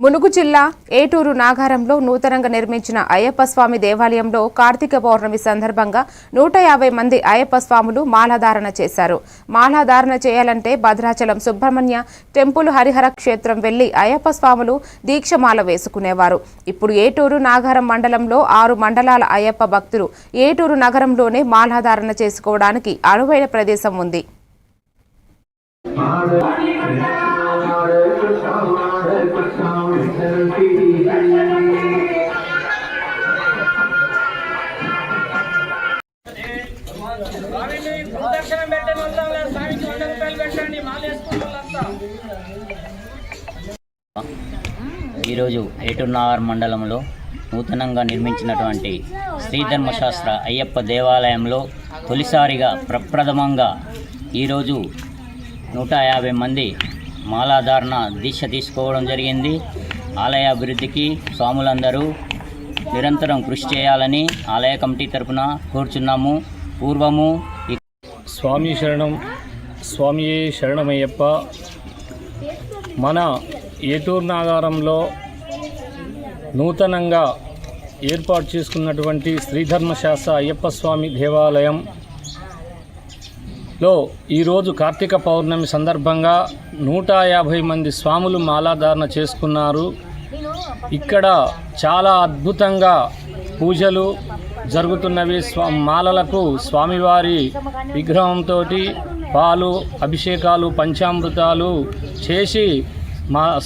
ములుగు జిల్లా ఏటూరు నాగారంలో నూతనంగా నిర్మించిన అయ్యప్ప స్వామి దేవాలయంలో కార్తీక పౌర్ణమి సందర్భంగా 150 మంది అయ్యప్ప స్వాములు మాలాధారణ చేశారు. మాలాధారణ చేయాలంటే భద్రాచలం సుబ్రహ్మణ్య టెంపుల్ హరిహర క్షేత్రం వెళ్లి అయ్యప్ప స్వాములు దీక్షమాల వేసుకునేవారు. ఇప్పుడు ఏటూరు నాగారం మండలంలో 6 మండలాల అయ్యప్ప భక్తులు ఏటూరు నగరంలోనే మాలాధారణ చేసుకోవడానికి అనువైన ప్రదేశం ఉంది. ఈరోజు ఏటూరు నాగారం మండలంలో నూతనంగా నిర్మించినటువంటి శ్రీధర్మశాస్త్ర అయ్యప్ప దేవాలయంలో తొలిసారిగా ప్రప్రథమంగా ఈరోజు 150 మంది మాలాధారణ దీక్ష తీసుకోవడం జరిగింది. ఆలయ అభివృద్ధికి స్వాములందరూ నిరంతరం కృషి చేయాలని ఆలయ కమిటీ తరపున కోరుచున్నాము. పూర్వము స్వామి శరణం, స్వామియే శరణమయ్యప్ప. మన ఏటూరు నాగారంలో నూతనంగా ఏర్పాటు చేసుకున్నటువంటి శ్రీధర్మశాస్త్ర అయ్యప్ప స్వామి దేవాలయంలో ఈరోజు కార్తీక పౌర్ణమి సందర్భంగా 150 మంది స్వాములు మాలాధారణ చేసుకున్నారు. ఇక్కడ చాలా అద్భుతంగా పూజలు జరుగుతున్నవి. మాలలకు స్వామివారి విగ్రహంతో పాలు, అభిషేకాలు, పంచామృతాలు చేసి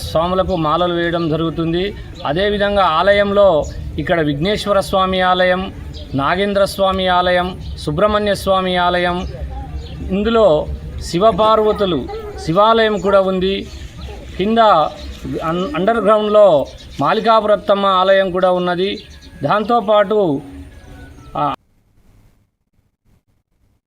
స్వాములకు మాలలు వేయడం జరుగుతుంది. అదేవిధంగా ఆలయంలో ఇక్కడ విఘ్నేశ్వర స్వామి ఆలయం, నాగేంద్ర స్వామి ఆలయం, సుబ్రహ్మణ్య స్వామి ఆలయం, ఇందులో శివపార్వతులు శివాలయం కూడా ఉంది. కింద అండర్ గ్రౌండ్లో మాలికాపురత్తమ్మ ఆలయం కూడా ఉన్నది. దాంతోపాటు